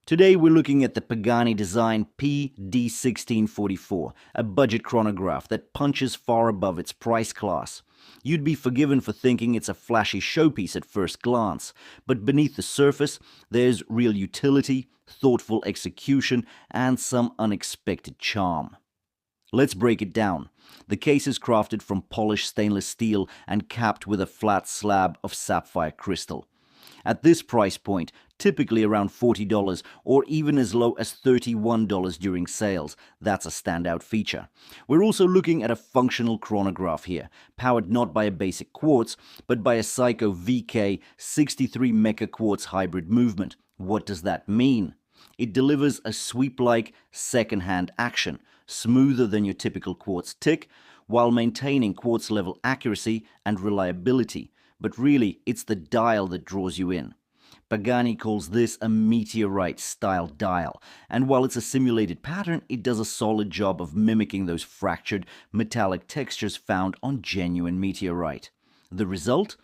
Today we're looking at the Pagani Design PD1644, a budget chronograph that punches far above its price class. You'd be forgiven for thinking it's a flashy showpiece at first glance, but beneath the surface there's real utility, thoughtful execution, and some unexpected charm. Let's break it down. The case is crafted from polished stainless steel and capped with a flat slab of sapphire crystal. At this price point, typically around $40 or even as low as $31 during sales, that's a standout feature. We're also looking at a functional chronograph here, powered not by a basic quartz, but by a Seiko VK63 Mecha Quartz hybrid movement. What does that mean? It delivers a sweep-like second-hand action, smoother than your typical quartz tick, while maintaining quartz-level accuracy and reliability. But really, it's the dial that draws you in. Pagani calls this a Meteorite style dial, and while it's a simulated pattern, it does a solid job of mimicking those fractured metallic textures found on genuine meteorite. The result?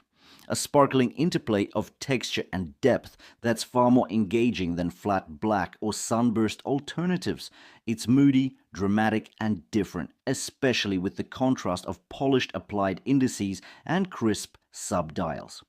A sparkling interplay of texture and depth that's far more engaging than flat black or sunburst alternatives. It's moody, dramatic, and different, especially with the contrast of polished applied indices and crisp subdials.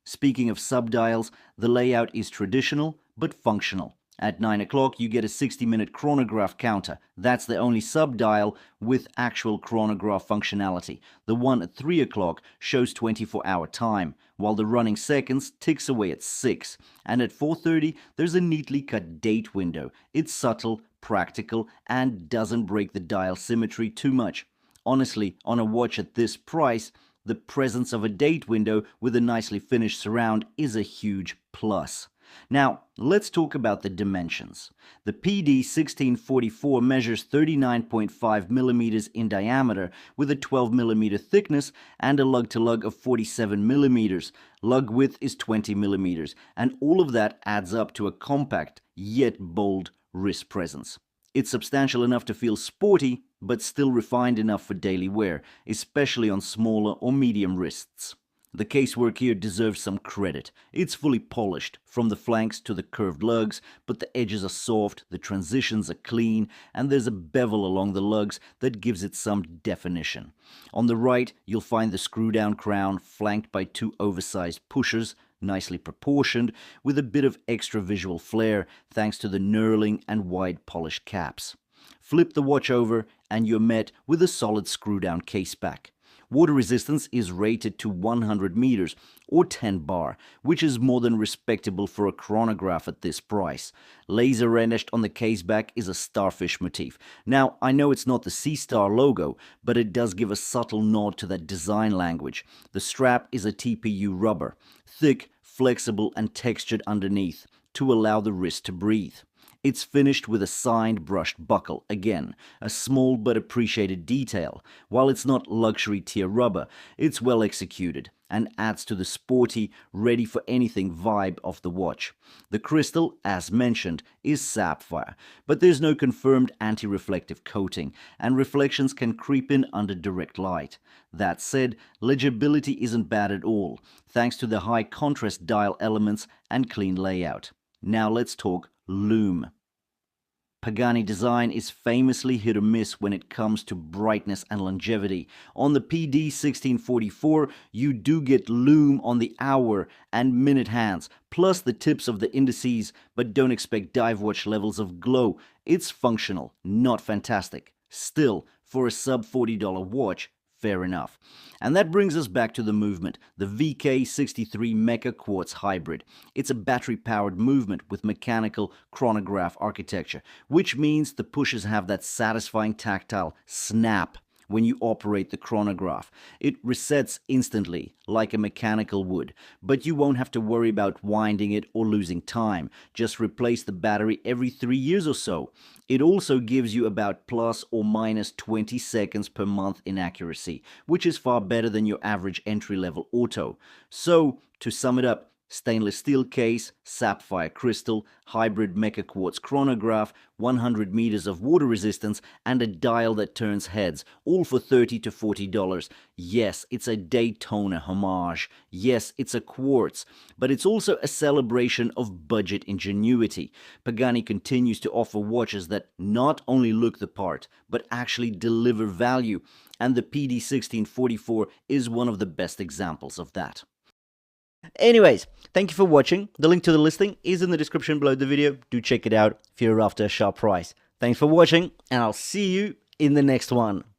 Speaking of subdials, the layout is traditional but functional. At 9 o'clock, you get a 60-minute chronograph counter. That's the only subdial with actual chronograph functionality. The one at 3 o'clock shows 24-hour time, while the running seconds ticks away at 6. And at 4:30, there's a neatly cut date window. It's subtle, practical, and doesn't break the dial symmetry too much. Honestly, on a watch at this price, the presence of a date window with a nicely finished surround is a huge plus. Now, let's talk about the dimensions. The PD1644 measures 39.5 millimeters in diameter with a 12 millimeter thickness and a lug-to-lug of 47 millimeters. Lug width is 20 millimeters, and all of that adds up to a compact yet bold wrist presence. It's substantial enough to feel sporty, but still refined enough for daily wear, especially on smaller or medium wrists. The casework here deserves some credit. It's fully polished, from the flanks to the curved lugs, but the edges are soft, the transitions are clean, and there's a bevel along the lugs that gives it some definition. On the right, you'll find the screw-down crown flanked by two oversized pushers, nicely proportioned, with a bit of extra visual flair thanks to the knurling and wide polished caps. Flip the watch over and you're met with a solid screw-down case back. Water resistance is rated to 100 meters or 10 bar, which is more than respectable for a chronograph at this price. Laser etched on the case back is a starfish motif. Now, I know it's not the Sea Star logo, but it does give a subtle nod to that design language. The strap is a TPU rubber, thick, flexible, and textured underneath to allow the wrist to breathe. It's finished with a signed brushed buckle, again, a small but appreciated detail. While it's not luxury tier rubber, it's well executed and adds to the sporty, ready for anything vibe of the watch. The crystal, as mentioned, is sapphire, but there's no confirmed anti-reflective coating, and reflections can creep in under direct light. That said, legibility isn't bad at all, thanks to the high contrast dial elements and clean layout. Now let's talk lume. Pagani Design is famously hit or miss when it comes to brightness and longevity. On the PD1644, you do get lume on the hour and minute hands, plus the tips of the indices, but don't expect dive watch levels of glow. It's functional, not fantastic. Still, for a sub $40 watch, fair enough. And that brings us back to the movement, the VK63 Mecha Quartz Hybrid. It's a battery-powered movement with mechanical chronograph architecture, which means the pushes have that satisfying tactile snap when you operate the chronograph. It resets instantly, like a mechanical would, but you won't have to worry about winding it or losing time. Just replace the battery every 3 years or so. It also gives you about plus or minus 20 seconds per month in accuracy, which is far better than your average entry-level auto. So, to sum it up, Stainless steel case, sapphire crystal, hybrid mecha quartz chronograph, 100 meters of water resistance, and a dial that turns heads, all for $30 to $40. Yes, it's a Daytona Homage. Yes, it's a quartz. But it's also a celebration of budget ingenuity. Pagani continues to offer watches that not only look the part, but actually deliver value. And the PD1644 is one of the best examples of that. Anyways, thank you for watching. The link to the listing is in the description below the video. Do check it out if you're after a sharp price. Thanks for watching, and I'll see you in the next one.